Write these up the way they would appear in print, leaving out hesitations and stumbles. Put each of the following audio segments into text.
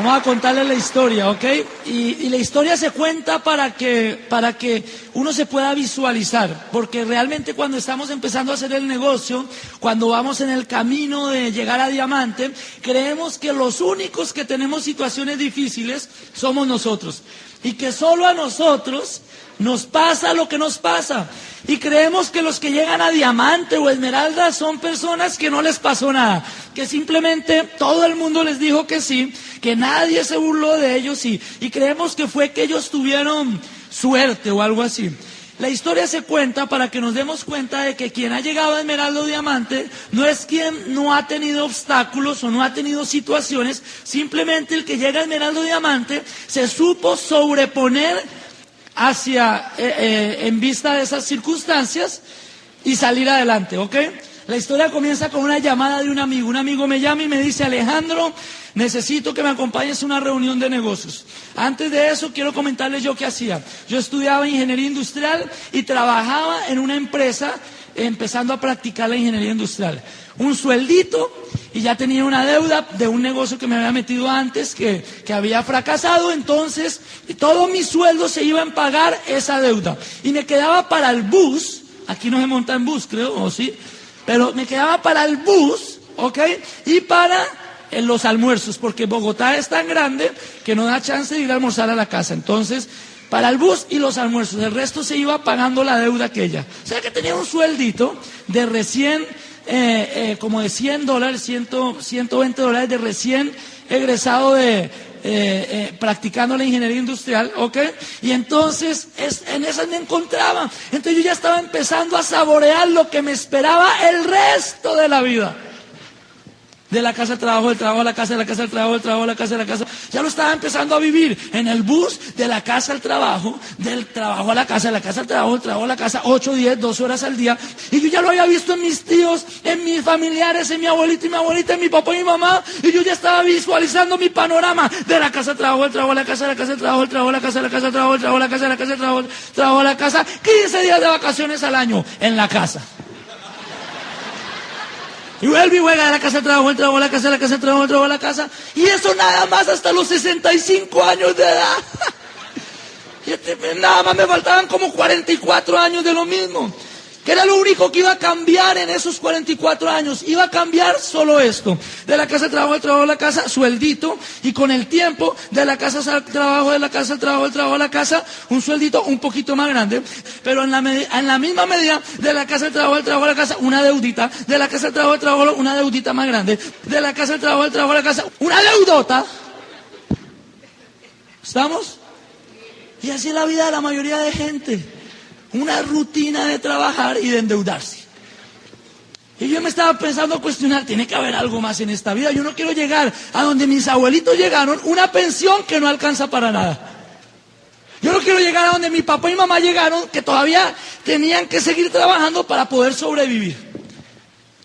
Vamos a contarles la historia, ¿ok? Y la historia se cuenta para que uno se pueda visualizar, porque realmente cuando estamos empezando a hacer el negocio, cuando vamos en el camino de llegar a diamante, creemos que los únicos que tenemos situaciones difíciles somos nosotros, y que solo a nosotros nos pasa lo que nos pasa, y creemos que los que llegan a diamante o esmeralda son personas que no les pasó nada, que simplemente todo el mundo les dijo que sí, que nadie se burló de ellos y creemos que fue que ellos tuvieron suerte o algo así. La historia se cuenta para que nos demos cuenta de que quien ha llegado a esmeralda o diamante no es quien no ha tenido obstáculos o no ha tenido situaciones, simplemente el que llega a esmeralda o diamante se supo sobreponer en vista de esas circunstancias y salir adelante, ¿ok? La historia comienza con una llamada de un amigo. Un amigo me llama y me dice: Alejandro, necesito que me acompañes a una reunión de negocios. Antes de eso, quiero comentarles yo qué hacía. Yo estudiaba ingeniería industrial y trabajaba en una empresa empezando a practicar la ingeniería industrial. Un sueldito, y ya tenía una deuda de un negocio que me había metido antes que había fracasado. Entonces todo mi sueldo se iba en pagar esa deuda y me quedaba para el bus. Aquí no se monta en bus, creo, o sí, pero me quedaba para el bus, ¿ok? Y para los almuerzos, porque Bogotá es tan grande que no da chance de ir a almorzar a la casa. Entonces, para el bus y los almuerzos, el resto se iba pagando la deuda aquella. O sea que tenía un sueldito de recién, como de $100, $120 de recién egresado practicando la ingeniería industrial, ¿ok? Y entonces en esas me encontraba. Entonces yo ya estaba empezando a saborear lo que me esperaba el resto de la vida. De la casa al trabajo, del trabajo a la casa, de la casa al trabajo, del trabajo a la casa, de la casa. Ya lo estaba empezando a vivir en el bus, de la casa al trabajo, del trabajo a la casa, de la casa al trabajo, del trabajo a la casa, 8, 10, 12 horas al día. Y yo ya lo había visto en mis tíos, en mis familiares, en mi abuelito y mi abuelita, en mi papá y mi mamá. Y yo ya estaba visualizando mi panorama de la casa al trabajo, del trabajo a la casa, de la casa al trabajo, del trabajo a la casa, de la casa al trabajo, del trabajo a la casa, de la casa al trabajo, del trabajo a la casa. 15 días de vacaciones al año en la casa. Y vuelve y juega de la casa al trabajo, el trabajo a la casa, de la casa al trabajo, el trabajo a la casa. Y eso nada más hasta los 65 años de edad. Y nada más me faltaban como 44 años de lo mismo. Que era lo único que iba a cambiar en esos 44 años. Iba a cambiar solo esto. De la casa al trabajo, el trabajo a la casa, sueldito. Y con el tiempo, de la casa al trabajo, de la casa al trabajo, el trabajo a la casa, un sueldito un poquito más grande. Pero en la misma medida, de la casa al trabajo a la casa, una deudita. De la casa al trabajo, una deudita más grande. De la casa al trabajo a la casa, una deudota. ¿Estamos? Y así es la vida de la mayoría de gente. Una rutina de trabajar y de endeudarse. Y yo me estaba pensando a cuestionar, tiene que haber algo más en esta vida. Yo no quiero llegar a donde mis abuelitos llegaron, una pensión que no alcanza para nada. Yo no quiero llegar a donde mi papá y mamá llegaron, que todavía tenían que seguir trabajando para poder sobrevivir.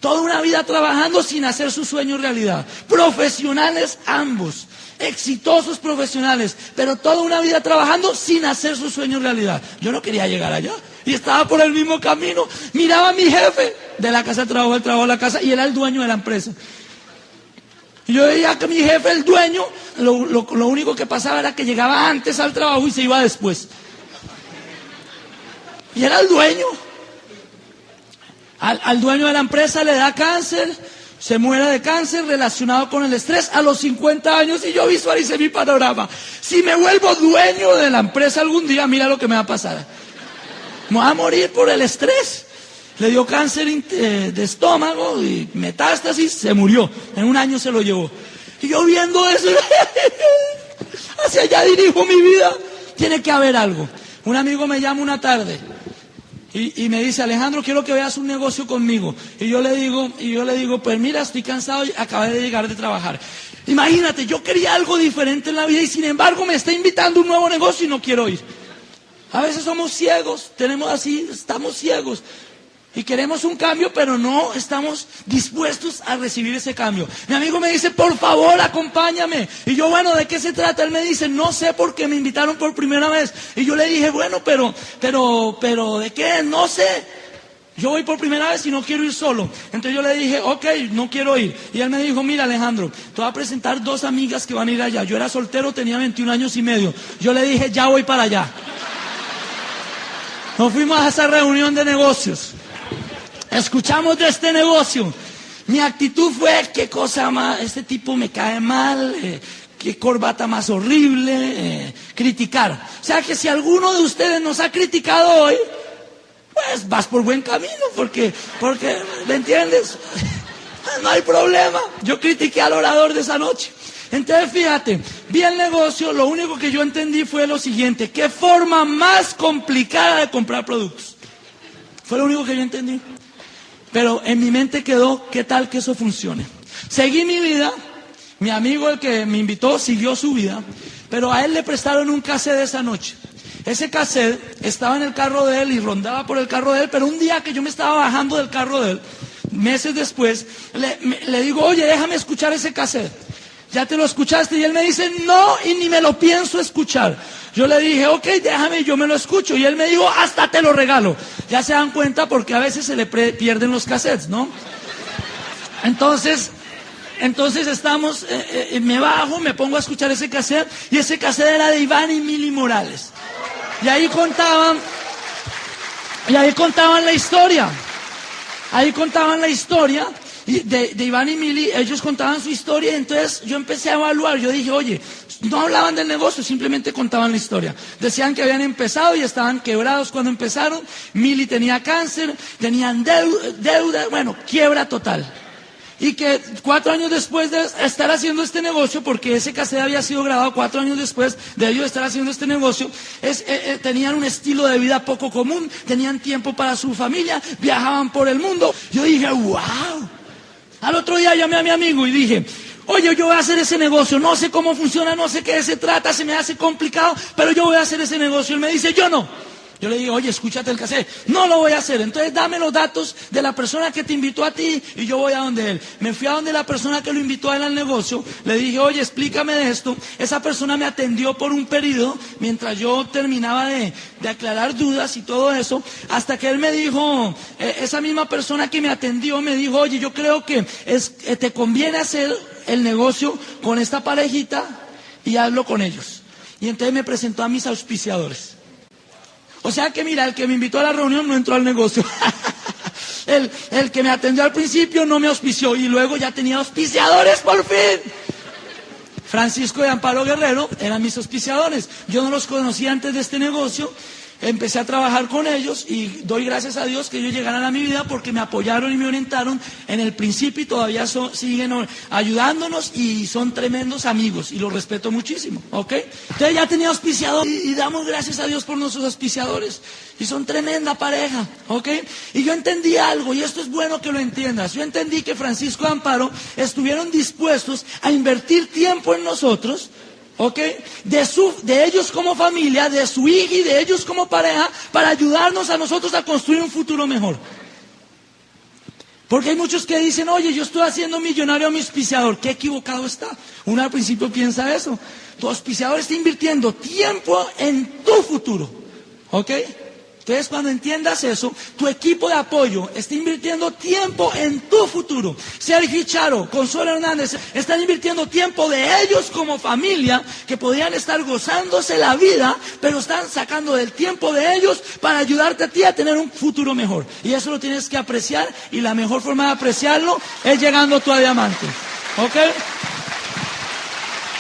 Toda una vida trabajando sin hacer su sueño realidad. Profesionales ambos. Exitosos profesionales, pero toda una vida trabajando sin hacer su sueño realidad. Yo no quería llegar allá y estaba por el mismo camino. Miraba a mi jefe de la casa al trabajo, del trabajo a la casa, y era el dueño de la empresa. Y yo veía que mi jefe, el dueño, lo único que pasaba era que llegaba antes al trabajo y se iba después. Y era el dueño. Al dueño de la empresa le da cáncer. Se muere de cáncer relacionado con el estrés a los 50 años y yo visualicé mi panorama. Si me vuelvo dueño de la empresa algún día, mira lo que me va a pasar. Me voy a morir por el estrés. Le dio cáncer de estómago y metástasis, se murió. En un año se lo llevó. Y yo viendo eso, hacia allá dirijo mi vida. Tiene que haber algo. Un amigo me llama una tarde. Y me dice: Alejandro, quiero que veas un negocio conmigo. Y yo le digo, pues mira, estoy cansado y acabé de llegar de trabajar. Imagínate, yo quería algo diferente en la vida y sin embargo me está invitando a un nuevo negocio y no quiero ir. A veces somos ciegos, estamos ciegos. Y queremos un cambio, pero no estamos dispuestos a recibir ese cambio. Mi amigo me dice: por favor, acompáñame. Y yo, bueno, ¿de qué se trata? Él me dice: no sé, porque me invitaron por primera vez. Y yo le dije: bueno, pero, ¿de qué? No sé. Yo voy por primera vez y no quiero ir solo. Entonces yo le dije, ok, no quiero ir. Y él me dijo, mira Alejandro, te voy a presentar 2 amigas que van a ir allá. Yo era soltero, tenía 21 años y medio. Yo le dije, ya voy para allá. Nos fuimos a esa reunión de negocios. Escuchamos de este negocio. Mi actitud fue, qué cosa más, este tipo me cae mal, qué corbata más horrible, criticar. O sea que si alguno de ustedes nos ha criticado hoy, pues vas por buen camino, porque, ¿me entiendes? No hay problema. Yo critiqué al orador de esa noche. Entonces fíjate, vi el negocio, lo único que yo entendí fue lo siguiente: qué forma más complicada de comprar productos. Fue lo único que yo entendí. Pero en mi mente quedó, ¿qué tal que eso funcione? Seguí mi vida, mi amigo el que me invitó siguió su vida, pero a él le prestaron un cassette esa noche. Ese cassette estaba en el carro de él y rondaba por el carro de él, pero un día que yo me estaba bajando del carro de él, meses después, le digo, oye, déjame escuchar ese cassette. ¿Ya te lo escuchaste? Y él me dice, no, y ni me lo pienso escuchar. Yo le dije, ok, déjame, yo me lo escucho. Y él me dijo, hasta te lo regalo. Ya se dan cuenta porque a veces se le pierden los cassettes, ¿no? Entonces estamos, me bajo, me pongo a escuchar ese cassette, y ese cassette era de Iván y Mili Morales. Y ahí contaban la historia. Ahí contaban la historia de Iván y Mili. Ellos contaban su historia, y entonces yo empecé a evaluar. Yo dije, oye, no hablaban del negocio, simplemente contaban la historia. Decían que habían empezado y estaban quebrados cuando empezaron. Mili tenía cáncer, tenían deuda, bueno, quiebra total. Y que 4 años después de estar haciendo este negocio, porque ese cassette había sido grabado 4 años después de ellos estar haciendo este negocio, tenían un estilo de vida poco común, tenían tiempo para su familia, viajaban por el mundo. Yo dije, wow. Al otro día llamé a mi amigo y dije, oye, yo voy a hacer ese negocio, no sé cómo funciona, no sé qué se trata, se me hace complicado, pero yo voy a hacer ese negocio. Él me dice, yo no. Yo le digo, oye, escúchate el cassette. No lo voy a hacer. Entonces dame los datos de la persona que te invitó a ti y yo voy a donde él. Me fui a donde la persona que lo invitó a él al negocio. Le dije, oye, explícame de esto. Esa persona me atendió por un periodo mientras yo terminaba de aclarar dudas y todo eso. Hasta que él me dijo, esa misma persona que me atendió me dijo, oye, yo creo que te conviene hacer el negocio con esta parejita y hazlo con ellos. Y entonces me presentó a mis auspiciadores. O sea que mira, el que me invitó a la reunión no entró al negocio. el que me atendió al principio no me auspició, y luego ya tenía auspiciadores por fin. Francisco y Amparo Guerrero eran mis auspiciadores. Yo no los conocía antes de este negocio. Empecé a trabajar con ellos y doy gracias a Dios que ellos llegaran a mi vida porque me apoyaron y me orientaron en el principio, y todavía siguen ayudándonos y son tremendos amigos y los respeto muchísimo, ¿ok? Entonces ya tenía auspiciadores y damos gracias a Dios por nuestros auspiciadores y son tremenda pareja, ¿ok? Y yo entendí algo, y esto es bueno que lo entiendas. Yo entendí que Francisco y Amparo estuvieron dispuestos a invertir tiempo en nosotros, ¿ok? De ellos como familia, de su hija y de ellos como pareja, para ayudarnos a nosotros a construir un futuro mejor. Porque hay muchos que dicen, oye, yo estoy haciendo millonario a mi auspiciador. Qué equivocado está. Uno al principio piensa eso. Tu auspiciador está invirtiendo tiempo en tu futuro, ¿ok? Entonces, cuando entiendas eso, tu equipo de apoyo está invirtiendo tiempo en tu futuro. Sergio Charo, Consuelo Hernández, están invirtiendo tiempo de ellos como familia, que podrían estar gozándose la vida, pero están sacando del tiempo de ellos para ayudarte a ti a tener un futuro mejor. Y eso lo tienes que apreciar, y la mejor forma de apreciarlo es llegando tú a diamante. ¿Ok?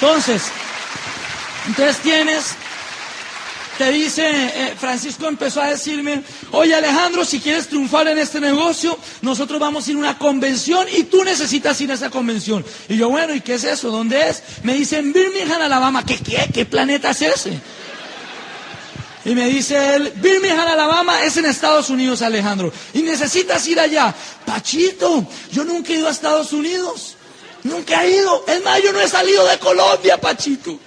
Entonces te dice, Francisco empezó a decirme, oye Alejandro, si quieres triunfar en este negocio, nosotros vamos a ir a una convención y tú necesitas ir a esa convención. Y yo, bueno, ¿y qué es eso? ¿Dónde es? Me dice, en Birmingham, Alabama. ¿Qué planeta es ese? Y me dice él, Birmingham, Alabama es en Estados Unidos, Alejandro, y necesitas ir allá. Pachito, yo nunca he ido a Estados Unidos. Nunca he ido. Es más, yo no he salido de Colombia, Pachito.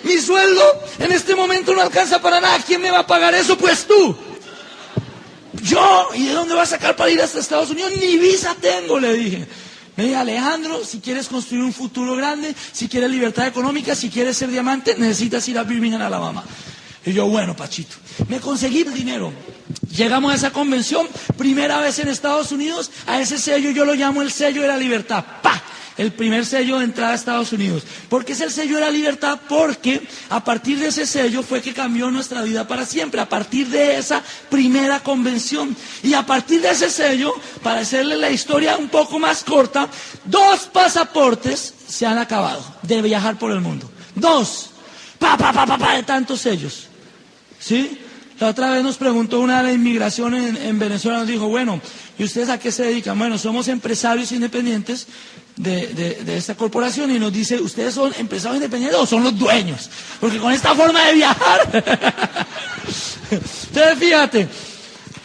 Mi sueldo en este momento no alcanza para nada. ¿Quién me va a pagar eso? Pues tú. Yo. ¿Y de dónde vas a sacar para ir hasta Estados Unidos? Ni visa tengo, le dije. Me dijo, Alejandro, si quieres construir un futuro grande, si quieres libertad económica, si quieres ser diamante, necesitas ir a Birmingham, Alabama. Y yo, bueno, Pachito. Me conseguí el dinero. Llegamos a esa convención, primera vez en Estados Unidos, a ese sello yo lo llamo el sello de la libertad. ¡Pah! El primer sello de entrada a Estados Unidos. ¿Por qué es el sello de la libertad? Porque a partir de ese sello fue que cambió nuestra vida para siempre, a partir de esa primera convención. Y a partir de ese sello, para hacerle la historia un poco más corta, 2 pasaportes se han acabado de viajar por el mundo. 2. De tantos sellos. ¿Sí? La otra vez nos preguntó una de la inmigración en Venezuela, nos dijo, bueno, ¿y ustedes a qué se dedican? Bueno, somos empresarios independientes de esta corporación, y nos dice, ¿ustedes son empresarios independientes o son los dueños? Porque con esta forma de viajar. Entonces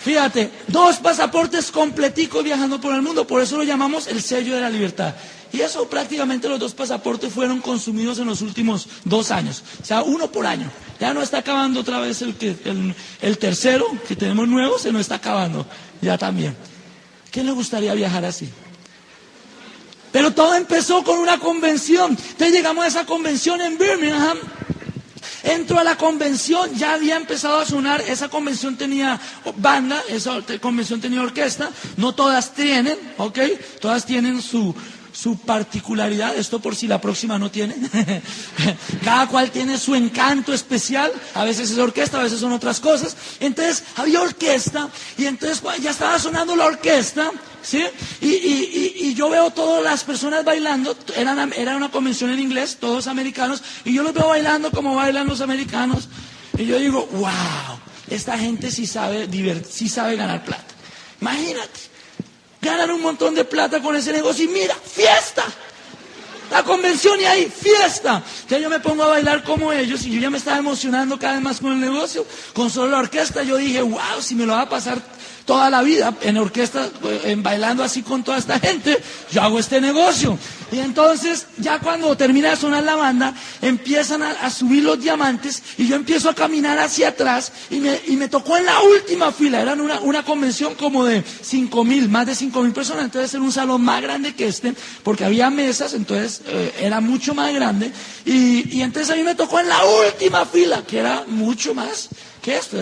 fíjate, 2 pasaportes completicos viajando por el mundo, por eso lo llamamos el sello de la libertad. Y eso prácticamente los 2 pasaportes fueron consumidos en los últimos 2 años. O sea, 1 por año. Ya no está acabando otra vez el tercero que tenemos nuevo, se nos está acabando ya también. ¿Quién le gustaría viajar así? Pero todo empezó con una convención. Entonces llegamos a esa convención en Birmingham. Entro a la convención, ya había empezado a sonar, esa convención tenía banda, esa convención tenía orquesta, no todas tienen, ¿ok? Todas tienen su particularidad, esto por si la próxima no tiene. Cada cual tiene su encanto especial, a veces es orquesta, a veces son otras cosas. Entonces había orquesta, y entonces ya estaba sonando la orquesta, ¿sí? Y yo veo todas las personas bailando, era una convención en inglés, todos americanos, y yo los veo bailando como bailan los americanos, y yo digo, wow, esta gente sí sabe ganar plata. Imagínate. Ganan un montón de plata con ese negocio y mira, fiesta. La convención y ahí, fiesta. Entonces yo me pongo a bailar como ellos y yo ya me estaba emocionando cada vez más con el negocio. Con solo la orquesta yo dije, wow, si me lo va a pasar toda la vida en orquesta, bailando así con toda esta gente, yo hago este negocio. Y entonces, ya cuando termina de sonar la banda, empiezan a subir los diamantes y yo empiezo a caminar hacia atrás y me tocó en la última fila. Era una convención como de 5,000, más de 5,000 personas. Entonces era un salón más grande que este, porque había mesas, entonces era mucho más grande. Y entonces a mí me tocó en la última fila, que era mucho más que esto,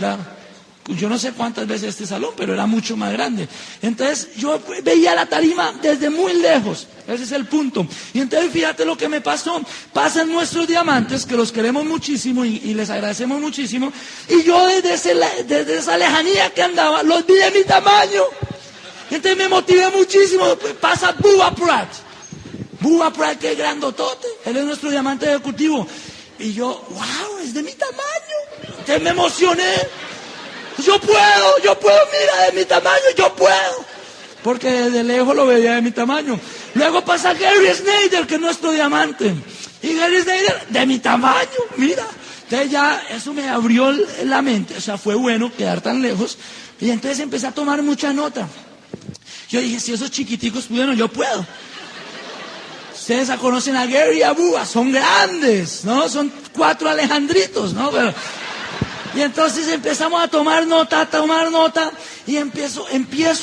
yo no sé cuántas veces este salón, pero era mucho más grande. Entonces yo veía la tarima desde muy lejos. Ese es el punto. Y entonces fíjate lo que me pasó. Pasan nuestros diamantes, que los queremos muchísimo y les agradecemos muchísimo. Y yo desde esa lejanía que andaba, los vi de mi tamaño. Entonces me motivé muchísimo. Pasa Bubba Pratt. Bubba Pratt, que es grandotote. Él es nuestro diamante ejecutivo. Y yo, wow, es de mi tamaño. Entonces me emocioné. Yo puedo, mira, de mi tamaño, yo puedo. Porque desde lejos lo veía de mi tamaño. Luego pasa Gary Snyder, que es nuestro diamante. Y Gary Snyder, de mi tamaño, mira. Entonces ya eso me abrió la mente. O sea, fue bueno quedar tan lejos. Y entonces empecé a tomar mucha nota. Yo dije, si esos chiquiticos pudieron, yo puedo. Ustedes conocen a Gary y a Bubba, son grandes, ¿no? Son 4 Alejandritos, ¿no? Pero... Y entonces empezamos a tomar nota, y empiezo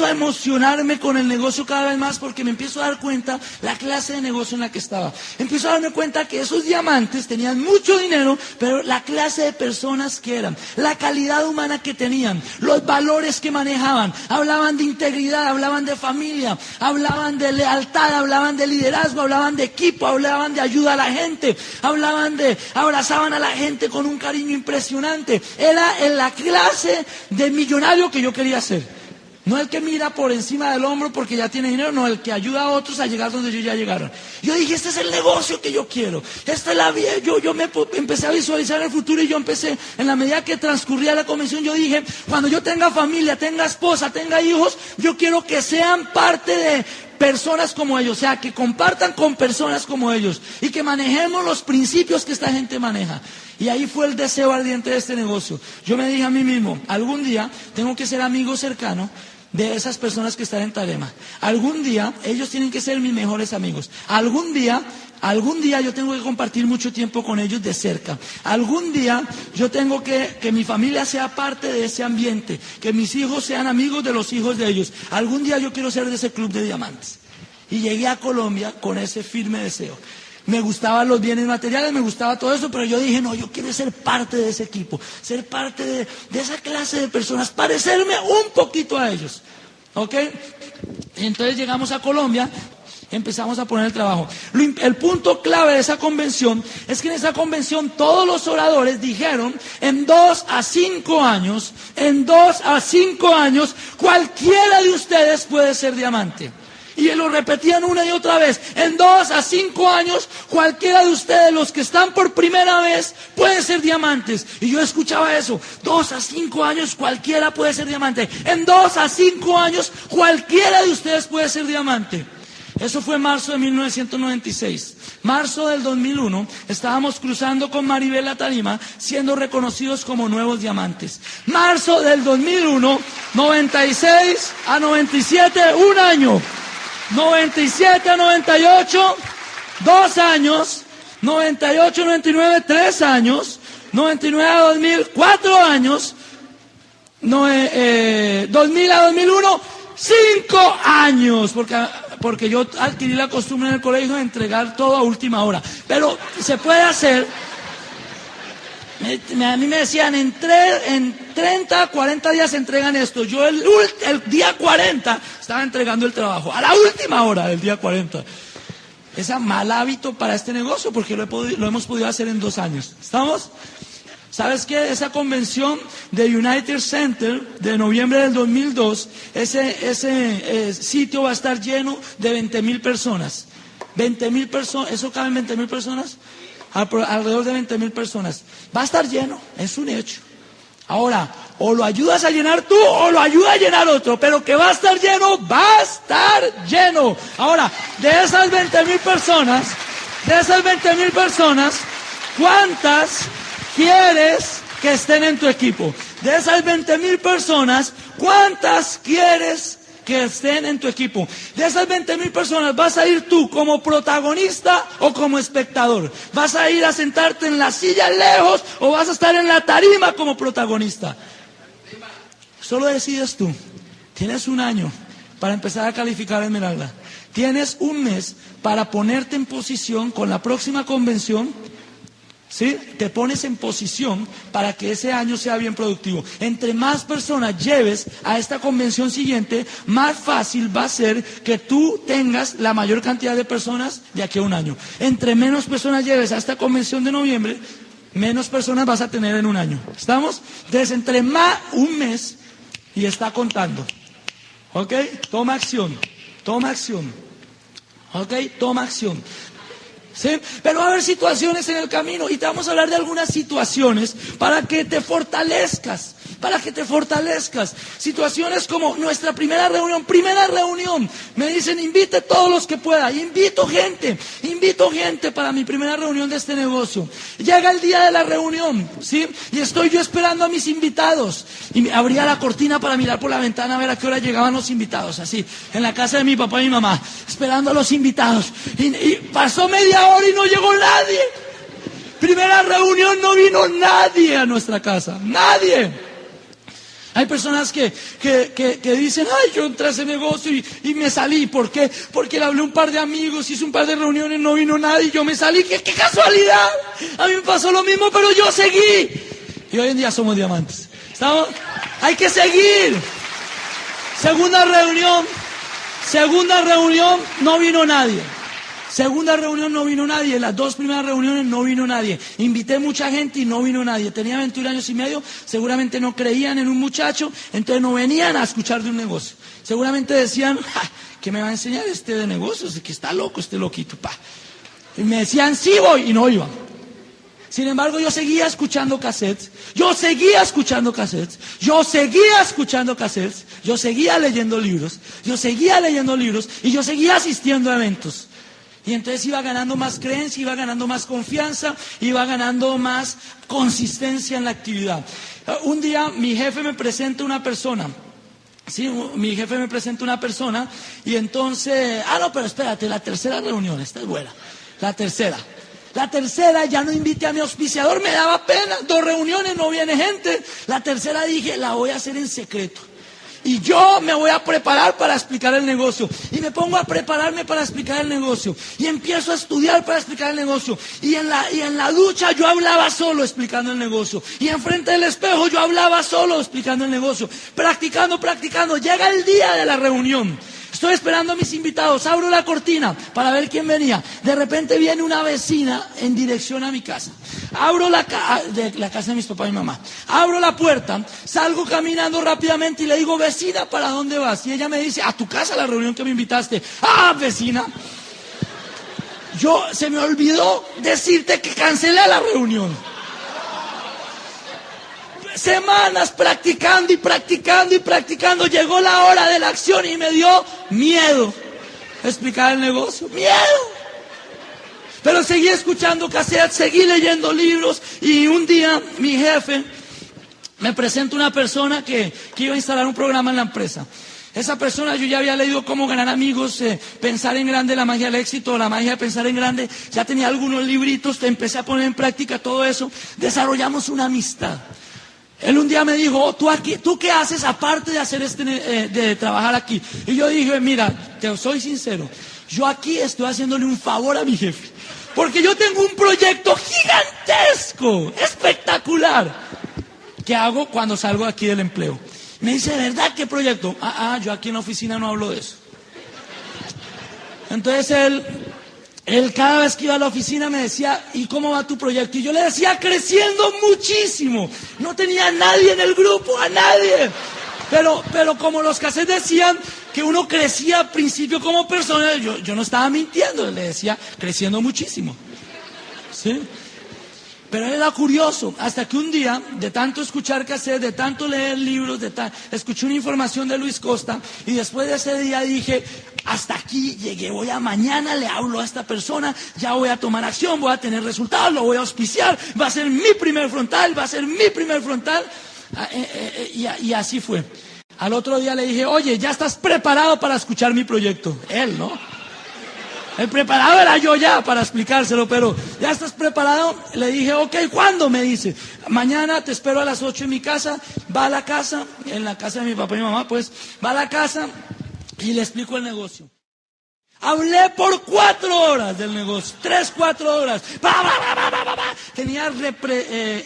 a emocionarme con el negocio cada vez más, porque me empiezo a dar cuenta la clase de negocio en la que estaba. Empiezo a darme cuenta que esos diamantes tenían mucho dinero, pero la clase de personas que eran, la calidad humana que tenían, los valores que manejaban, hablaban de integridad, hablaban de familia, hablaban de lealtad, hablaban de liderazgo, hablaban de equipo, hablaban de ayuda a la gente, abrazaban a la gente con un cariño impresionante. Era en la clase de millonario que yo quería ser. No el que mira por encima del hombro porque ya tiene dinero, no, el que ayuda a otros a llegar donde ellos ya llegaron. Yo dije, este es el negocio que yo quiero. Esta es la vida. Yo me empecé a visualizar el futuro y yo empecé, en la medida que transcurría la convención, yo dije, cuando yo tenga familia, tenga esposa, tenga hijos, yo quiero que sean parte de personas como ellos, o sea, que compartan con personas como ellos y que manejemos los principios que esta gente maneja. Y ahí fue el deseo ardiente de este negocio. Yo me dije a mí mismo, algún día tengo que ser amigo cercano de esas personas que están en tarima. Algún día ellos tienen que ser mis mejores amigos. Algún día yo tengo que compartir mucho tiempo con ellos de cerca. Algún día yo tengo que mi familia sea parte de ese ambiente, que mis hijos sean amigos de los hijos de ellos. Algún día yo quiero ser de ese club de diamantes. Y llegué a Colombia con ese firme deseo. me gustaban los bienes materiales, me gustaba todo eso, pero yo dije, no, yo quiero ser parte de ese equipo, ser parte de esa clase de personas, parecerme un poquito a ellos, ¿ok? Y entonces llegamos a Colombia, empezamos a poner el trabajo. El punto clave de esa convención es que en esa convención todos los oradores dijeron, en 2 a 5 años, cualquiera de ustedes puede ser diamante. Y lo repetían una y otra vez. En 2 a 5 años, cualquiera de ustedes, los que están por primera vez, pueden ser diamantes. Y yo escuchaba eso. 2 a 5 años, cualquiera puede ser diamante. En 2 a 5 años, cualquiera de ustedes puede ser diamante. Eso fue en marzo de 1996. Marzo del 2001, estábamos cruzando con Maribel la tarima, siendo reconocidos como nuevos diamantes. Marzo del 2001, 96 a 97, un año. 97 a 98, 2 años, 98 a 99, 3 años, 99 a 2000, 4 años, 2000 a 2001, 5 años, porque yo adquirí la costumbre en el colegio de entregar todo a última hora, pero se puede hacer. A mí me decían, en 30, 40 días entregan esto. Yo el día 40 estaba entregando el trabajo, a la última hora del día 40. Es un mal hábito para este negocio, porque lo hemos podido hacer en 2 años. ¿Estamos? ¿Sabes qué? Esa convención de United Center de noviembre del 2002, ese sitio va a estar lleno de 20,000 personas. 20,000 personas, ¿eso caben 20,000 personas? Alrededor de 20,000 personas. Va a estar lleno, es un hecho. Ahora, o lo ayudas a llenar tú o lo ayuda a llenar otro, pero que va a estar lleno, va a estar lleno. Ahora, de esas 20,000 personas, ¿cuántas quieres que estén en tu equipo? De esas 20,000 personas, ¿cuántas quieres que estén en tu equipo? De esas 20,000 personas, ¿vas a ir tú como protagonista o como espectador? ¿Vas a ir a sentarte en la silla lejos o vas a estar en la tarima como protagonista? Solo decides tú. Tienes un año para empezar a calificar Esmeralda. Tienes un mes para ponerte en posición con la próxima convención. ¿Sí? Te pones en posición para que ese año sea bien productivo. Entre más personas lleves a esta convención siguiente, más fácil va a ser que tú tengas la mayor cantidad de personas de aquí a un año. Entre menos personas lleves a esta convención de noviembre, menos personas vas a tener en un año. ¿Estamos? Entonces, entre más un mes y está contando. ¿Ok? Toma acción. ¿Ok? Toma acción. ¿Sí? Pero va a haber situaciones en el camino y te vamos a hablar de algunas situaciones para que te fortalezcas. Situaciones como nuestra primera reunión. Me dicen, invite todos los que pueda. Invito gente para mi primera reunión de este negocio. Llega el día de la reunión, ¿sí? Y estoy yo esperando a mis invitados. Y me abría la cortina para mirar por la ventana a ver a qué hora llegaban los invitados. Así, en la casa de mi papá y mi mamá, esperando a los invitados. Y pasó media hora y no llegó nadie. Primera reunión, no vino nadie a nuestra casa. Nadie. Hay personas que dicen, ay, yo entré a ese negocio y me salí. ¿Por qué? Porque le hablé a un par de amigos, hice un par de reuniones, no vino nadie y yo me salí. ¡Qué casualidad! A mí me pasó lo mismo, pero yo seguí. Y hoy en día somos diamantes. ¿Estamos? Hay que seguir. Segunda reunión, no vino nadie. Las 2 primeras reuniones no vino nadie. Invité mucha gente y no vino nadie. Tenía 21 años y medio, seguramente no creían en un muchacho, entonces no venían a escuchar de un negocio. Seguramente decían, ¿qué me va a enseñar este de negocios? Que está loco este loquito, pa. Y me decían, sí voy, y no iban. Sin embargo, yo seguía escuchando cassettes, yo seguía leyendo libros, y yo seguía asistiendo a eventos. Y entonces iba ganando más creencia, iba ganando más confianza, iba ganando más consistencia en la actividad. Un día mi jefe me presenta una persona. Sí, y entonces, no, pero espérate, la tercera reunión, esta es buena. La tercera ya no invité a mi auspiciador, me daba pena. 2 reuniones, no viene gente. La tercera dije, la voy a hacer en secreto. Y yo me voy a preparar para explicar el negocio. Y me pongo a prepararme para explicar el negocio. Y empiezo a estudiar para explicar el negocio. Y en la ducha yo hablaba solo explicando el negocio. Y enfrente del espejo yo hablaba solo explicando el negocio. Practicando. Llega el día de la reunión. Estoy esperando a mis invitados, abro la cortina para ver quién venía. De repente viene una vecina en dirección a mi casa. Abro la casa de mis papás y mi mamá. Abro la puerta, salgo caminando rápidamente y le digo, vecina, ¿para dónde vas? Y ella me dice, a tu casa, a la reunión que me invitaste. ¡Ah, vecina! Se me olvidó decirte que cancelé la reunión. Semanas practicando. Llegó la hora de la acción y me dio miedo explicar el negocio. ¡Miedo! Pero seguí escuchando cassettes, seguí leyendo libros. Y un día mi jefe me presenta una persona que iba a instalar un programa en la empresa. Esa persona, yo ya había leído Cómo ganar amigos, Pensar en grande, la magia del éxito, la magia de pensar en grande. Ya tenía algunos libritos, empecé a poner en práctica todo eso. Desarrollamos una amistad. Él un día me dijo, ¿tú qué haces aparte de hacer de trabajar aquí? Y yo dije, mira, te soy sincero, yo aquí estoy haciéndole un favor a mi jefe, porque yo tengo un proyecto gigantesco, espectacular, que hago cuando salgo aquí del empleo. Me dice, ¿de verdad qué proyecto? Yo aquí en la oficina no hablo de eso. Entonces él cada vez que iba a la oficina me decía, ¿y cómo va tu proyecto? Y yo le decía, creciendo muchísimo. No tenía a nadie en el grupo, a nadie. Pero como los cassettes decían que uno crecía al principio como persona, yo no estaba mintiendo, le decía, creciendo muchísimo. ¿Sí? Pero él era curioso, hasta que un día, de tanto escuchar cassette, de tanto leer libros, escuché una información de Luis Costa, y después de ese día dije, hasta aquí llegué, mañana le hablo a esta persona, ya voy a tomar acción, voy a tener resultados, lo voy a auspiciar, va a ser mi primer frontal, y así fue. Al otro día le dije, oye, ¿ya estás preparado para escuchar mi proyecto? Él, ¿no? El preparado era yo ya para explicárselo, pero ¿ya estás preparado? Le dije, ok, ¿cuándo? Me dice, mañana te espero a las 8 en mi casa. Va a la casa, en la casa de mi papá y mi mamá, pues, va a la casa y le explico el negocio. Hablé por 4 horas del negocio, 3-4 horas. Tenía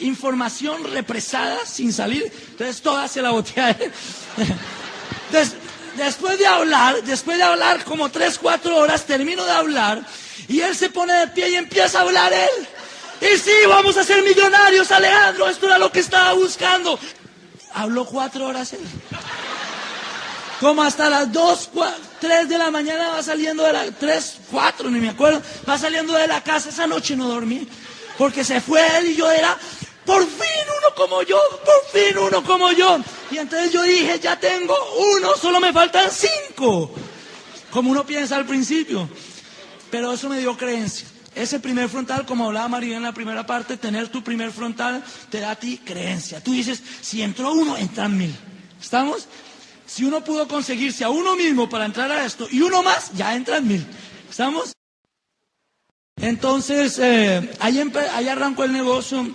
información represada sin salir, entonces toda se la boté a él. Después de hablar como 3-4 horas, termino de hablar y él se pone de pie y empieza a hablar él. Y sí, vamos a ser millonarios, Alejandro, esto era lo que estaba buscando. Habló 4 horas él. Como hasta las 3 de la mañana va saliendo de la... 3, 4, ni me acuerdo. Va saliendo de la casa, esa noche no dormí. Porque se fue él y yo era... Por fin uno como yo. Y entonces yo dije, ya tengo 1, solo me faltan 5. Como uno piensa al principio. Pero eso me dio creencia. Ese primer frontal, como hablaba María en la primera parte, tener tu primer frontal te da a ti creencia. Tú dices, si entró 1, entran 1000. ¿Estamos? Si uno pudo conseguirse a uno mismo para entrar a esto y uno más, ya entran 1000. ¿Estamos? Entonces, ahí arrancó el negocio.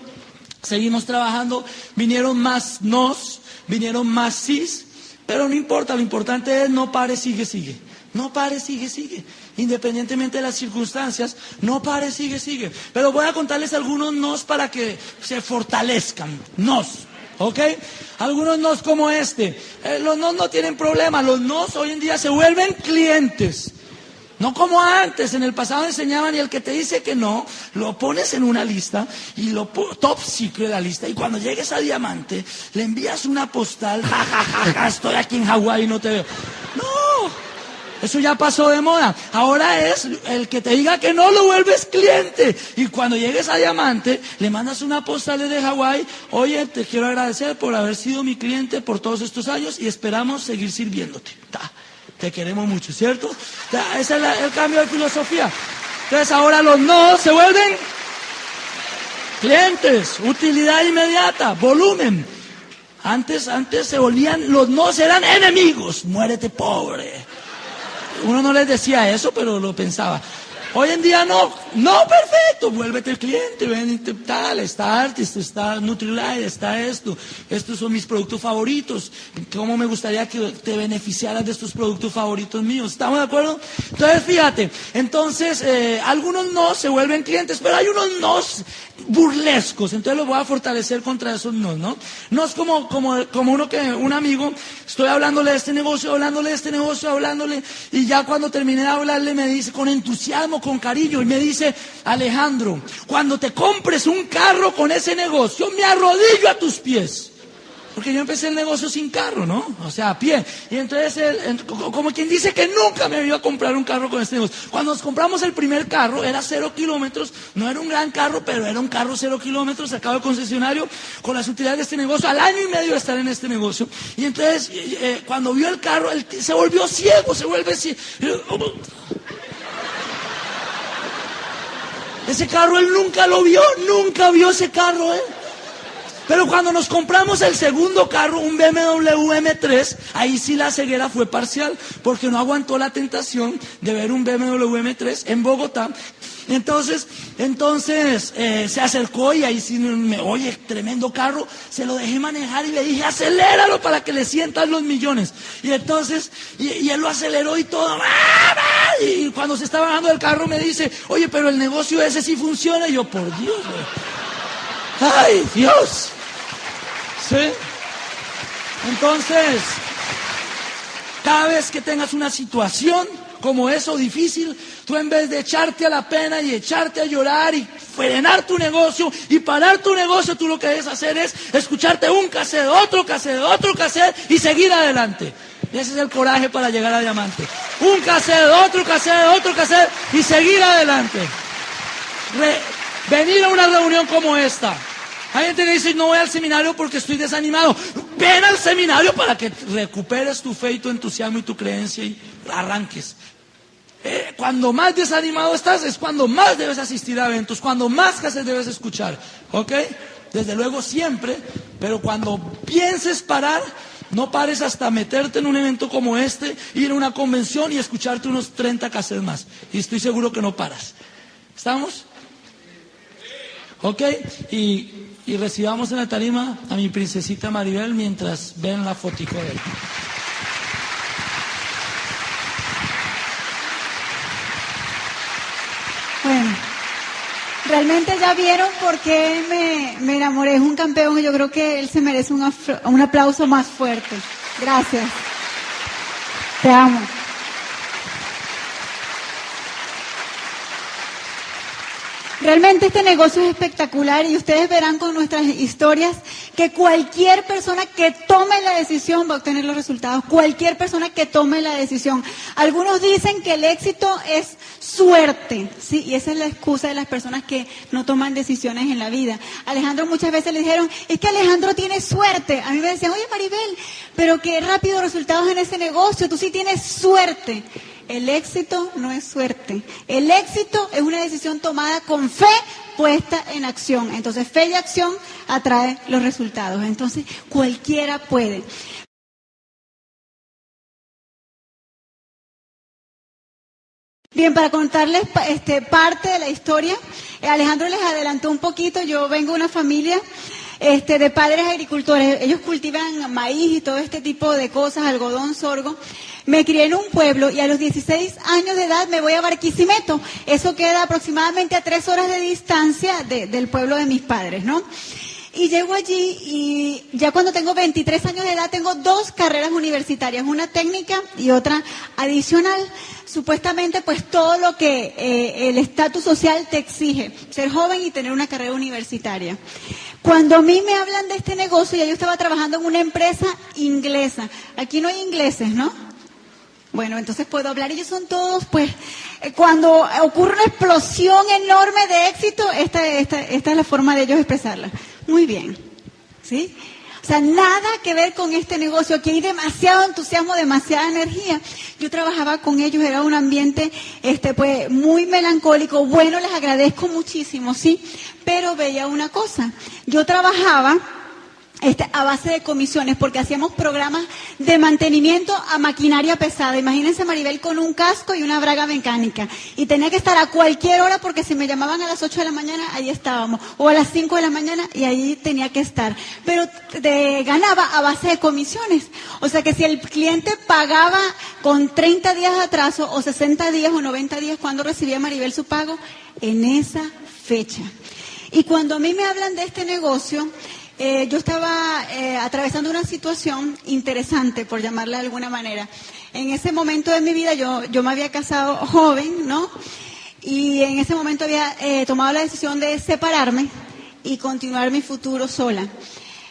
Seguimos trabajando, vinieron más nos, vinieron más sís, pero no importa, lo importante es no pare, sigue. No pare, sigue. Independientemente de las circunstancias, no pare, sigue. Pero voy a contarles algunos nos para que se fortalezcan. Nos, ¿ok? Algunos nos como este. Los nos no tienen problema, los nos hoy en día se vuelven clientes. No como antes, en el pasado enseñaban y el que te dice que no, lo pones en una lista y top secret la lista. Y cuando llegues a diamante, le envías una postal, estoy aquí en Hawái y no te veo. No, eso ya pasó de moda. Ahora es el que te diga que no, lo vuelves cliente. Y cuando llegues a diamante, le mandas una postal desde Hawái. Oye, te quiero agradecer por haber sido mi cliente por todos estos años y esperamos seguir sirviéndote. Te queremos mucho, ¿cierto? Ese es el cambio de filosofía. Entonces ahora los no se vuelven clientes, utilidad inmediata, volumen. Antes se volvían, los no eran enemigos, muérete pobre. Uno no les decía eso, pero lo pensaba. Hoy en día no, perfecto, vuélvete el cliente, ven y tal, está Artist, está Nutrilite, está esto, estos son mis productos favoritos, cómo me gustaría que te beneficiaras de estos productos favoritos míos, ¿estamos de acuerdo? Entonces fíjate, algunos no se vuelven clientes, pero hay unos no burlescos, entonces los voy a fortalecer contra esos no, ¿no? No es como un amigo, estoy hablándole de este negocio, y ya cuando terminé de hablarle me dice con entusiasmo, con cariño, y me dice: Alejandro, cuando te compres un carro con ese negocio, me arrodillo a tus pies. Porque yo empecé el negocio sin carro, ¿no? O sea, a pie. Y entonces él, como quien dice que nunca me iba a comprar un carro con este negocio. Cuando nos compramos el primer carro, era 0 kilómetros, no era un gran carro, pero era un carro 0 kilómetros, sacado del concesionario, con las utilidades de este negocio, al año y medio de estar en este negocio. Y entonces, cuando vio el carro, él se volvió ciego, se vuelve ciego. Ese carro él nunca lo vio, nunca vio ese carro, ¿eh? Pero cuando nos compramos el segundo carro, un BMW M3, ahí sí la ceguera fue parcial, porque no aguantó la tentación de ver un BMW M3 en Bogotá. Entonces se acercó y ahí sí oye, tremendo carro, se lo dejé manejar y le dije: aceléralo para que le sientas los millones. Y entonces, y él lo aceleró y todo. Y cuando se estaba bajando del carro me dice: oye, pero el negocio ese sí funciona. Y yo: por Dios, güey. ¡Ay, Dios! ¿Sí? Entonces, cada vez que tengas una situación como eso difícil, tú en vez de echarte a la pena y echarte a llorar y frenar tu negocio y parar tu negocio, tú lo que debes hacer es escucharte un cassette, otro cassette y seguir adelante. Y ese es el coraje para llegar a diamante. Un cassette, otro cassette y seguir adelante. Venir a una reunión como esta. Hay gente que dice: no voy al seminario porque estoy desanimado. Ven al seminario para que recuperes tu fe y tu entusiasmo y tu creencia y arranques. Cuando más desanimado estás es cuando más debes asistir a eventos, cuando más casas debes escuchar, ¿ok? Desde luego siempre, pero cuando pienses parar, no pares hasta meterte en un evento como este, ir a una convención y escucharte unos 30 cassettes más. Y estoy seguro que no paras. ¿Estamos? ¿Ok? Y recibamos en la tarima a mi princesita Maribel mientras ven la fotico de él. Bueno, realmente ya vieron por qué me enamoré. Es un campeón y yo creo que él se merece un aplauso más fuerte. Gracias. Te amo. Realmente este negocio es espectacular y ustedes verán con nuestras historias que cualquier persona que tome la decisión va a obtener los resultados. Cualquier persona que tome la decisión. Algunos dicen que el éxito es suerte, ¿sí? Y esa es la excusa de las personas que no toman decisiones en la vida. Alejandro muchas veces le dijeron: es que Alejandro tiene suerte. A mí me decían: oye Maribel, pero qué rápido resultados en ese negocio, tú sí tienes suerte. El éxito no es suerte. El éxito es una decisión tomada con fe puesta en acción. Entonces, fe y acción atrae los resultados. Entonces, cualquiera puede. Bien, para contarles parte de la historia, Alejandro les adelantó un poquito. Yo vengo de una familia de padres agricultores. Ellos cultivan maíz y todo este tipo de cosas, algodón, sorgo. Me crié en un pueblo y a los 16 años de edad me voy a Barquisimeto. Eso queda aproximadamente a 3 horas de distancia del pueblo de mis padres, ¿no? Y llego allí y ya cuando tengo 23 años de edad tengo 2 carreras universitarias, una técnica y otra adicional. Supuestamente pues todo lo que el estatus social te exige, ser joven y tener una carrera universitaria. Cuando a mí me hablan de este negocio, ya yo estaba trabajando en una empresa inglesa. Aquí no hay ingleses, ¿no? Bueno, entonces puedo hablar. Ellos son todos, pues, cuando ocurre una explosión enorme de éxito, esta es la forma de ellos expresarla. Muy bien, ¿sí? O sea, nada que ver con este negocio. Aquí hay demasiado entusiasmo, demasiada energía. Yo trabajaba con ellos, era un ambiente, pues, muy melancólico. Bueno, les agradezco muchísimo, ¿sí? Pero veía una cosa. Yo trabajaba a base de comisiones, porque hacíamos programas de mantenimiento a maquinaria pesada. Imagínense Maribel con un casco y una braga mecánica. Y tenía que estar a cualquier hora, porque si me llamaban a las 8 de la mañana, ahí estábamos. O a las 5 de la mañana, y ahí tenía que estar. Pero ganaba a base de comisiones. O sea que si el cliente pagaba con 30 días de atraso, o 60 días, o 90 días, ¿cuándo recibía Maribel su pago? En esa fecha. Y cuando a mí me hablan de este negocio, yo estaba atravesando una situación interesante, por llamarla de alguna manera. En ese momento de mi vida yo me había casado joven, ¿no? Y en ese momento había tomado la decisión de separarme y continuar mi futuro sola.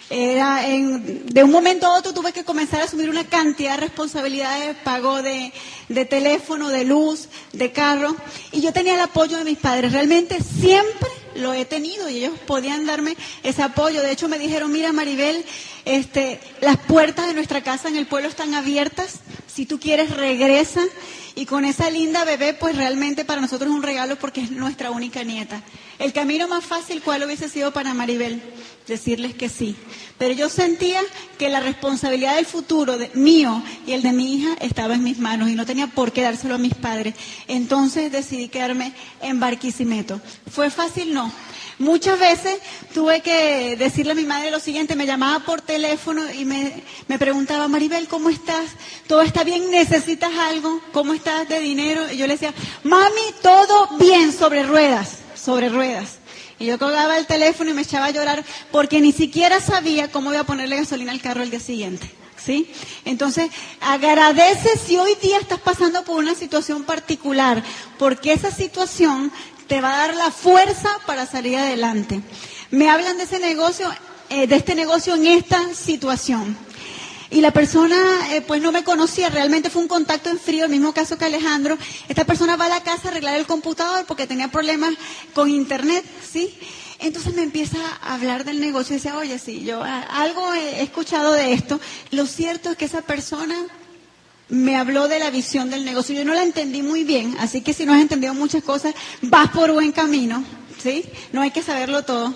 De un momento a otro tuve que comenzar a asumir una cantidad de responsabilidades, pago de teléfono, de luz, de carro, y yo tenía el apoyo de mis padres. Realmente siempre lo he tenido y ellos podían darme ese apoyo. De hecho me dijeron: mira Maribel, las puertas de nuestra casa en el pueblo están abiertas, si tú quieres regresa. Y con esa linda bebé, pues realmente para nosotros es un regalo, porque es nuestra única nieta. El camino más fácil, ¿cuál hubiese sido para Maribel? Decirles que sí. Pero yo sentía que la responsabilidad del futuro mío y el de mi hija estaba en mis manos y no tenía por qué dárselo a mis padres. Entonces decidí quedarme en Barquisimeto. ¿Fue fácil? No. Muchas veces tuve que decirle a mi madre lo siguiente: me llamaba por teléfono y me preguntaba: Maribel, ¿cómo estás? ¿Todo está bien? ¿Necesitas algo? ¿Cómo estás de dinero? Y yo le decía: mami, todo bien, sobre ruedas, sobre ruedas. Y yo colgaba el teléfono y me echaba a llorar, porque ni siquiera sabía cómo iba a ponerle gasolina al carro el día siguiente. ¿Sí? Entonces, agradece si hoy día estás pasando por una situación particular, porque esa situación te va a dar la fuerza para salir adelante. Me hablan de ese negocio, de este negocio en esta situación. Y la persona, pues no me conocía, realmente fue un contacto en frío, el mismo caso que Alejandro. Esta persona va a la casa a arreglar el computador porque tenía problemas con internet, ¿sí? Entonces me empieza a hablar del negocio y decía: oye, sí, yo algo he escuchado de esto. Lo cierto es que esa persona me habló de la visión del negocio. Yo no la entendí muy bien, así que si no has entendido muchas cosas, vas por buen camino, ¿sí? No hay que saberlo todo.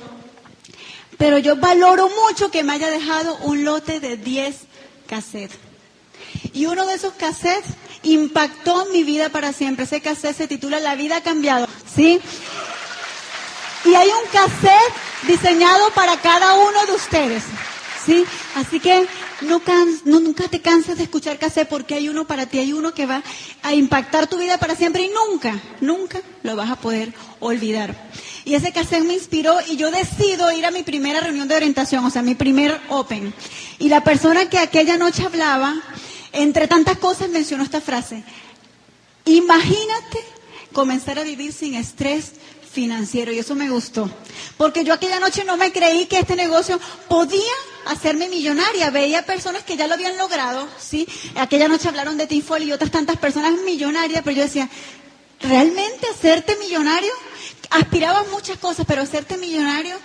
Pero yo valoro mucho que me haya dejado un lote de 10 cassettes. Y uno de esos cassettes impactó mi vida para siempre. Ese cassette se titula La vida ha cambiado, ¿sí? Y hay un cassette diseñado para cada uno de ustedes, ¿sí? Así que nunca te canses de escuchar cassette, porque hay uno para ti, hay uno que va a impactar tu vida para siempre y nunca lo vas a poder olvidar. Y ese cassette me inspiró y yo decido ir a mi primera reunión de orientación, o sea, mi primer Open. Y la persona que aquella noche hablaba, entre tantas cosas, mencionó esta frase: imagínate comenzar a vivir sin estrés financiero. Y eso me gustó, porque yo aquella noche no me creí que este negocio podía hacerme millonaria. Veía personas que ya lo habían logrado, ¿sí? Aquella noche hablaron de Tim Foley y otras tantas personas millonarias, pero yo decía: ¿realmente hacerte millonario? Aspiraba a muchas cosas, pero hacerte millonario.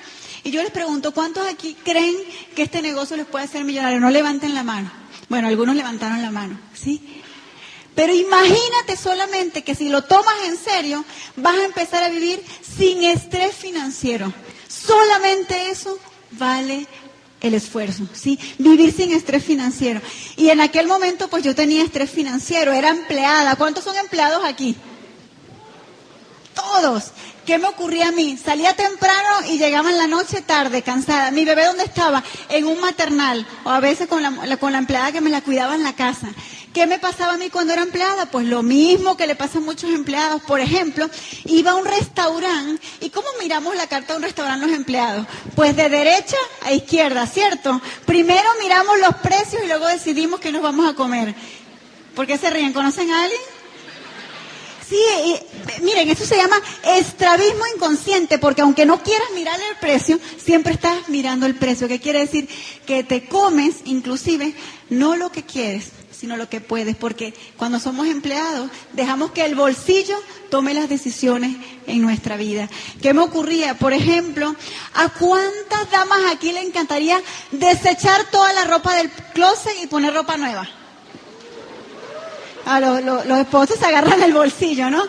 Y yo les pregunto: ¿cuántos aquí creen que este negocio les puede hacer millonario? No levanten la mano. Bueno, algunos levantaron la mano, ¿sí? Pero imagínate solamente que si lo tomas en serio, vas a empezar a vivir sin estrés financiero. Solamente eso vale el esfuerzo, ¿sí? Vivir sin estrés financiero. Y en aquel momento, pues yo tenía estrés financiero, era empleada. ¿Cuántos son empleados aquí? Todos. ¿Qué me ocurría a mí? Salía temprano y llegaba en la noche tarde, cansada. ¿Mi bebé dónde estaba? En un maternal, o a veces con la empleada que me la cuidaba en la casa. ¿Qué me pasaba a mí cuando era empleada? Pues lo mismo que le pasa a muchos empleados. Por ejemplo, iba a un restaurante, ¿y cómo miramos la carta de un restaurante los empleados? Pues de derecha a izquierda, ¿cierto? Primero miramos los precios y luego decidimos qué nos vamos a comer. ¿Por qué se ríen? ¿Conocen a alguien? Sí, miren, eso se llama estrabismo inconsciente, porque aunque no quieras mirar el precio, siempre estás mirando el precio. ¿Qué quiere decir? Que te comes, inclusive, no lo que quieres, sino lo que puedes, porque cuando somos empleados, dejamos que el bolsillo tome las decisiones en nuestra vida. ¿Qué me ocurría? Por ejemplo, ¿a cuántas damas aquí le encantaría desechar toda la ropa del closet y poner ropa nueva? A los esposos se agarran el bolsillo, ¿no?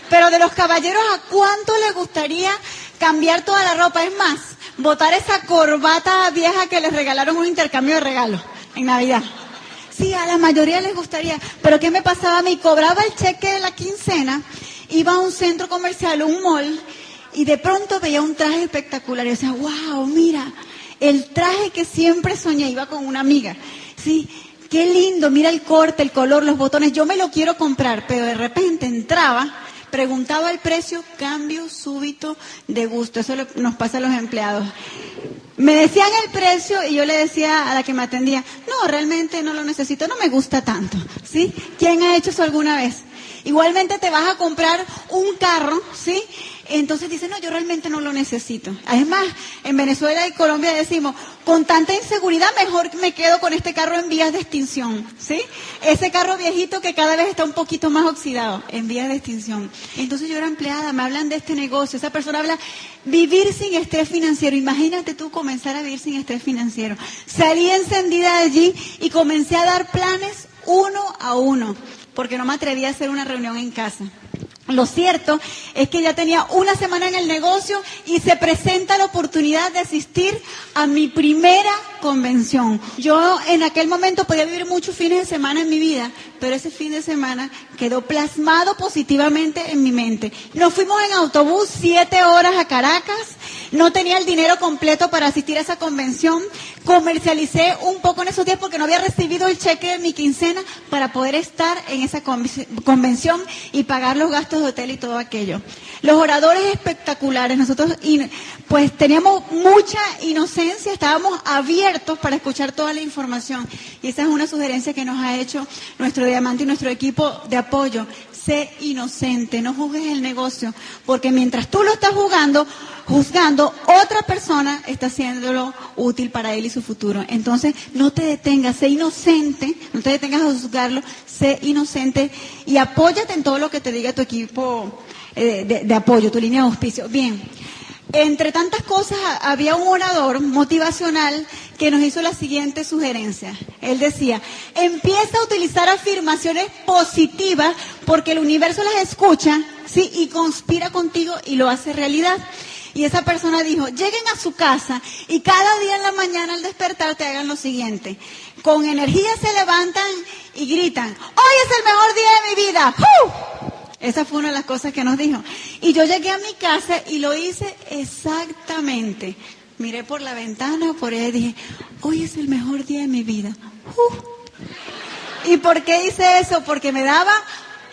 Pero de los caballeros, ¿a cuánto les gustaría cambiar toda la ropa? Es más, botar esa corbata vieja que les regalaron un intercambio de regalos en Navidad. Sí, a la mayoría les gustaría. Pero ¿qué me pasaba a mí? Cobraba el cheque de la quincena, iba a un centro comercial, un mall, y de pronto veía un traje espectacular. Y yo decía, wow, mira, el traje que siempre soñé. Iba con una amiga. Sí, qué lindo, mira el corte, el color, los botones. Yo me lo quiero comprar, pero de repente entraba, preguntaba el precio, cambio súbito de gusto. Eso nos pasa a los empleados. Me decían el precio y yo le decía a la que me atendía, no, realmente no lo necesito, no me gusta tanto, ¿sí? ¿Quién ha hecho eso alguna vez? Igualmente te vas a comprar un carro, ¿sí? Entonces dice, no, yo realmente no lo necesito. Además, en Venezuela y Colombia decimos, con tanta inseguridad mejor me quedo con este carro en vías de extinción, ¿sí? Ese carro viejito que cada vez está un poquito más oxidado, en vías de extinción. Entonces yo era empleada, me hablan de este negocio, esa persona habla, vivir sin estrés financiero. Imagínate tú comenzar a vivir sin estrés financiero. Salí encendida de allí y comencé a dar planes uno a uno, porque no me atrevía a hacer una reunión en casa. Lo cierto es que ya tenía una semana en el negocio y se presenta la oportunidad de asistir a mi primera convención. Yo en aquel momento podía vivir muchos fines de semana en mi vida, pero ese fin de semana quedó plasmado positivamente en mi mente. Nos fuimos en autobús 7 horas a Caracas, no tenía el dinero completo para asistir a esa convención, comercialicé un poco en esos días porque no había recibido el cheque de mi quincena para poder estar en esa convención y pagar los gastos de hotel y todo aquello. Los oradores espectaculares, nosotros pues teníamos mucha inocencia, estábamos abiertos para escuchar toda la información y esa es una sugerencia que nos ha hecho nuestro diamante y nuestro equipo de apoyo. Sé inocente, no juzgues el negocio, porque mientras tú lo estás juzgando, otra persona está haciéndolo útil para él y su futuro. Entonces, no te detengas, sé inocente, no te detengas a juzgarlo, sé inocente y apóyate en todo lo que te diga tu equipo de apoyo, tu línea de auspicio. Bien. Entre tantas cosas, había un orador motivacional que nos hizo la siguiente sugerencia. Él decía, empieza a utilizar afirmaciones positivas porque el universo las escucha, ¿sí? Y conspira contigo y lo hace realidad. Y esa persona dijo, lleguen a su casa y cada día en la mañana al despertar te hagan lo siguiente. Con energía se levantan y gritan, hoy es el mejor día de mi vida. ¡Uh! Esa fue una de las cosas que nos dijo. Y yo llegué a mi casa y lo hice exactamente. Miré por la ventana, por ahí y dije, hoy es el mejor día de mi vida. ¿Y por qué hice eso? Porque me daba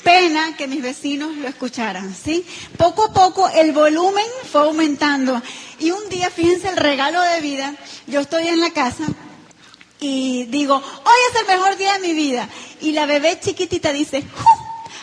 pena que mis vecinos lo escucharan, ¿sí? Poco a poco el volumen fue aumentando. Y un día, fíjense el regalo de vida, yo estoy en la casa y digo, hoy es el mejor día de mi vida. Y la bebé chiquitita dice,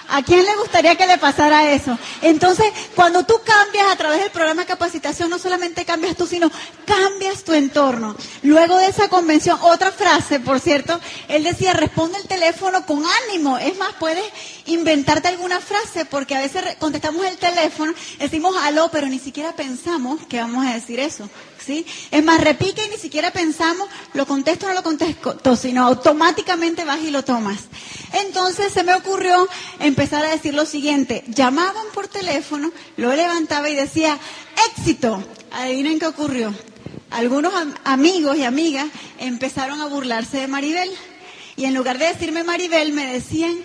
¿a quién le gustaría que le pasara eso? Entonces, cuando tú cambias a través del programa de capacitación, no solamente cambias tú, sino cambias tu entorno. Luego de esa convención, otra frase, por cierto, él decía, responde el teléfono con ánimo. Es más, puedes inventarte alguna frase, porque a veces contestamos el teléfono, decimos aló, pero ni siquiera pensamos que vamos a decir eso, ¿sí? Es más, repique y ni siquiera pensamos, lo contesto o no lo contesto, sino automáticamente vas y lo tomas. Entonces se me ocurrió empezar a decir lo siguiente, llamaban por teléfono, lo levantaba y decía, éxito. Adivinen qué ocurrió. Algunos amigos y amigas empezaron a burlarse de Maribel y en lugar de decirme Maribel me decían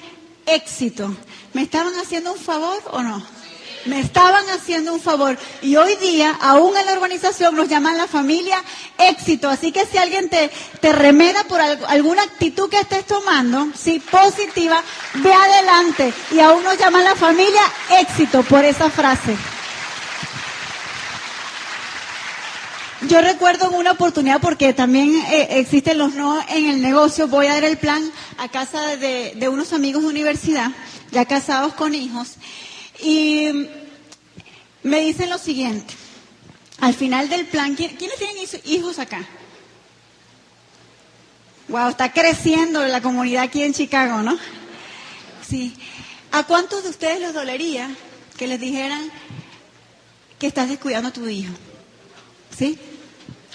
éxito. ¿Me estaban haciendo un favor o no? Me estaban haciendo un favor y hoy día aún en la organización nos llaman la familia éxito, así que si alguien te remeda por alguna actitud que estés tomando, sí, positiva, ve adelante y aún nos llaman la familia éxito por esa frase. Yo recuerdo en una oportunidad, porque también existen los no en el negocio, voy a dar el plan a casa de unos amigos de universidad, ya casados con hijos. Y me dicen lo siguiente, al final del plan, ¿quiénes tienen hijos acá? Wow, está creciendo la comunidad aquí en Chicago, ¿no? Sí. ¿A cuántos de ustedes les dolería que les dijeran que estás descuidando a tu hijo? ¿Sí?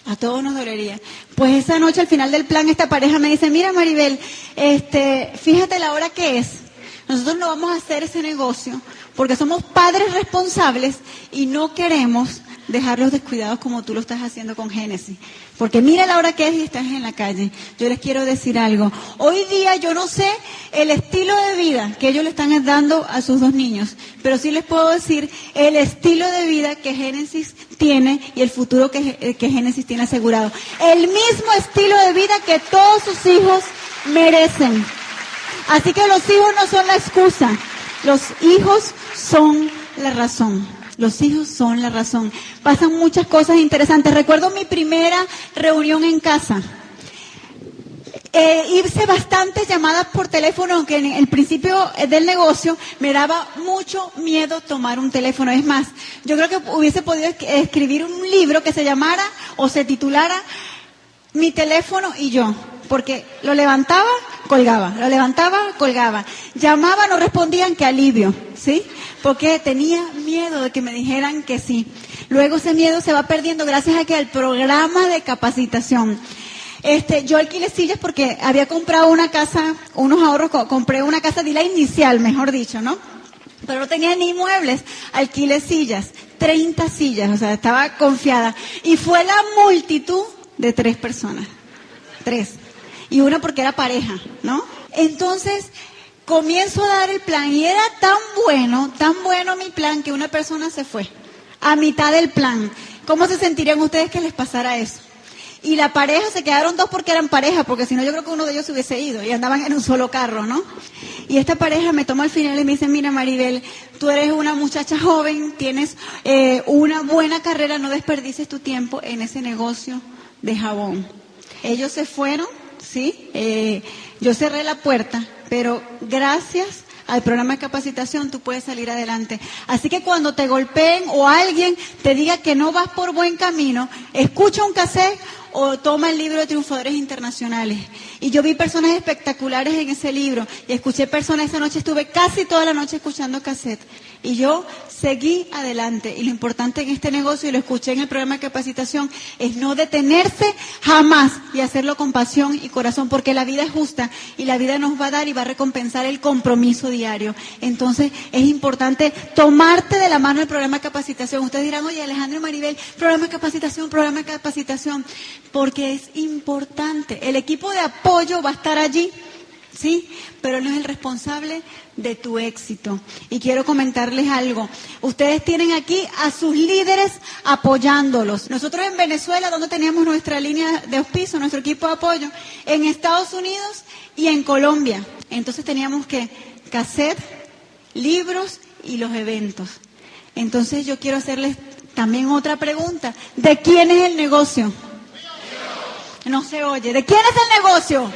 A todos nos dolería. Pues esa noche al final del plan esta pareja me dice, mira Maribel, fíjate la hora que es. Nosotros no vamos a hacer ese negocio porque somos padres responsables y no queremos dejarlos descuidados como tú lo estás haciendo con Génesis. Porque mira la hora que es y estás en la calle. Yo les quiero decir algo. Hoy día yo no sé el estilo de vida que ellos le están dando a sus 2 niños, pero sí les puedo decir el estilo de vida que Génesis tiene y el futuro que Génesis tiene asegurado. El mismo estilo de vida que todos sus hijos merecen. Así que los hijos no son la excusa. Los hijos son la razón. Los hijos son la razón. Pasan muchas cosas interesantes. Recuerdo mi primera reunión en casa. Hice bastantes llamadas por teléfono, aunque en el principio del negocio me daba mucho miedo tomar un teléfono. Es más, yo creo que hubiese podido escribir un libro que se llamara o se titulara Mi teléfono y yo. Porque lo levantaba, colgaba, lo levantaba, colgaba. Llamaba, no respondían, qué alivio, ¿sí? Porque tenía miedo de que me dijeran que sí. Luego ese miedo se va perdiendo gracias a que al programa de capacitación. Yo alquilé sillas porque había comprado una casa, unos ahorros, compré una casa de la inicial, mejor dicho, ¿no? Pero no tenía ni muebles, alquilé sillas, 30 sillas, o sea, estaba confiada. Y fue la multitud de 3 personas, 3. Y una porque era pareja, ¿no? Entonces, comienzo a dar el plan y era tan bueno mi plan que una persona se fue a mitad del plan. ¿Cómo se sentirían ustedes que les pasara eso? Y la pareja, se quedaron 2 porque eran pareja, porque si no yo creo que uno de ellos se hubiese ido y andaban en un solo carro, ¿no? Y esta pareja me toma al final y me dice, mira Maribel, tú eres una muchacha joven, tienes una buena carrera, no desperdices tu tiempo en ese negocio de jabón. Ellos se fueron. Sí, yo cerré la puerta, pero gracias al programa de capacitación tú puedes salir adelante. Así que cuando te golpeen o alguien te diga que no vas por buen camino, escucha un cassette o toma el libro de Triunfadores Internacionales. Y yo vi personas espectaculares en ese libro y escuché personas, esa noche estuve casi toda la noche escuchando cassette. Y yo seguí adelante. Y lo importante en este negocio, y lo escuché en el programa de capacitación, es no detenerse jamás y hacerlo con pasión y corazón, porque la vida es justa y la vida nos va a dar y va a recompensar el compromiso diario. Entonces es importante tomarte de la mano el programa de capacitación. Ustedes dirán, oye Alejandro y Maribel, programa de capacitación, porque es importante. El equipo de apoyo va a estar allí, ¿sí? Pero no es el responsable de tu éxito. Y quiero comentarles algo. Ustedes tienen aquí a sus líderes apoyándolos. Nosotros en Venezuela, donde teníamos nuestra línea de auspicio, nuestro equipo de apoyo, en Estados Unidos y en Colombia. Entonces teníamos que cassette, libros y los eventos. Entonces yo quiero hacerles también otra pregunta. ¿De quién es el negocio? No se oye. ¿De quién es el negocio?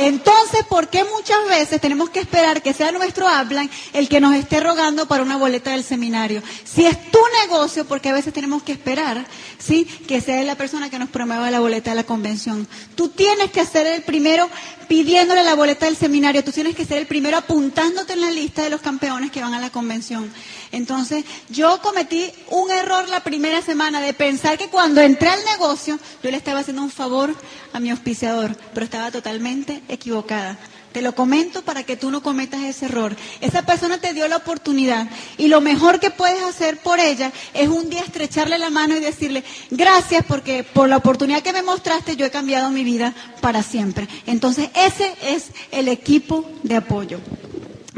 Entonces, ¿por qué muchas veces tenemos que esperar que sea nuestro upline el que nos esté rogando para una boleta del seminario? Si es tu negocio, porque a veces tenemos que esperar, ¿sí?, que sea la persona que nos promueva la boleta de la convención. Tú tienes que ser el primero pidiéndole la boleta del seminario. Tú tienes que ser el primero apuntándote en la lista de los campeones que van a la convención. Entonces, yo cometí un error la primera semana de pensar que cuando entré al negocio, yo le estaba haciendo un favor a mi auspiciador, pero estaba totalmente equivocada. Te lo comento para que tú no cometas ese error. Esa persona te dio la oportunidad y lo mejor que puedes hacer por ella es un día estrecharle la mano y decirle, gracias porque por la oportunidad que me mostraste yo he cambiado mi vida para siempre. Entonces ese es el equipo de apoyo.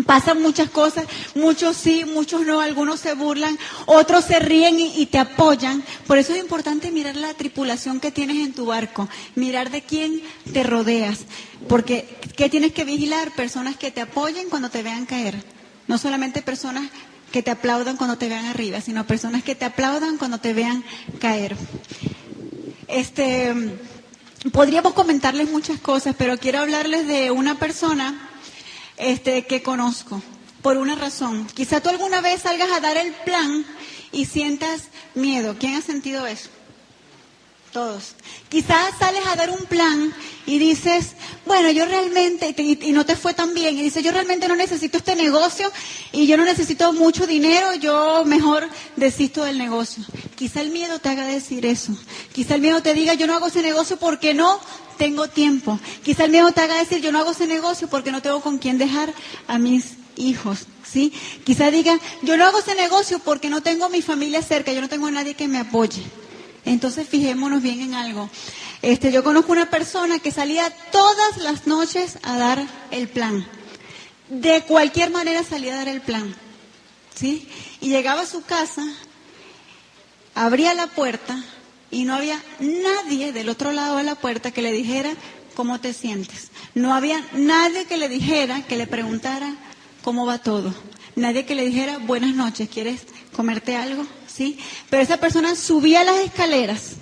Pasan muchas cosas, muchos sí, muchos no, algunos se burlan, otros se ríen y te apoyan. Por eso es importante mirar la tripulación que tienes en tu barco, mirar de quién te rodeas. Porque, ¿qué tienes que vigilar? Personas que te apoyen cuando te vean caer. No solamente personas que te aplaudan cuando te vean arriba, sino personas que te aplaudan cuando te vean caer. Podríamos comentarles muchas cosas, pero quiero hablarles de una persona que conozco, por una razón. Quizá tú alguna vez salgas a dar el plan y sientas miedo. ¿Quién ha sentido eso? Todos. Quizás sales a dar un plan y dices, bueno, yo realmente, y no te fue tan bien, y dices, yo realmente no necesito este negocio y yo no necesito mucho dinero, yo mejor desisto del negocio. Quizá el miedo te haga decir eso. Quizá el miedo te diga, yo no hago ese negocio porque no tengo tiempo. Quizá el miedo te haga decir, yo no hago ese negocio porque no tengo con quién dejar a mis hijos, ¿sí? Quizá diga, yo no hago ese negocio porque no tengo mi familia cerca, yo no tengo a nadie que me apoye. Entonces fijémonos bien en algo. Yo conozco una persona que salía todas las noches a dar el plan. De cualquier manera salía a dar el plan, ¿sí? Y llegaba a su casa, abría la puerta y no había nadie del otro lado de la puerta que le dijera cómo te sientes. No había nadie que le dijera, que le preguntara cómo va todo. Nadie que le dijera buenas noches, ¿quieres comerte algo? ¿Sí? Pero esa persona subía las escaleras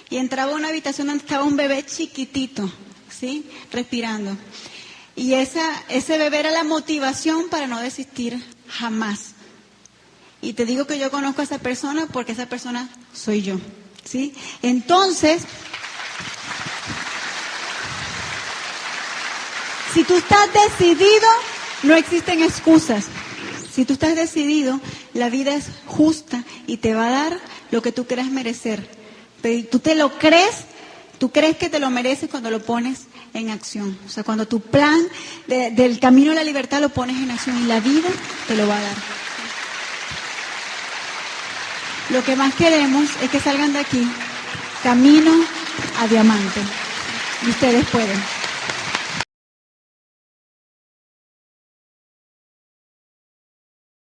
y entraba a una habitación donde estaba un bebé chiquitito, ¿sí? Respirando. Y ese bebé era la motivación para no desistir jamás. Y te digo que yo conozco a esa persona porque esa persona soy yo, ¿sí? Entonces, si tú estás decidido, no existen excusas. Si tú estás decidido, la vida es justa y te va a dar lo que tú creas merecer. Pero tú te lo crees, tú crees que te lo mereces cuando lo pones en acción. O sea, cuando tu plan del camino a la libertad lo pones en acción y la vida te lo va a dar. Lo que más queremos es que salgan de aquí camino a diamante. Y ustedes pueden.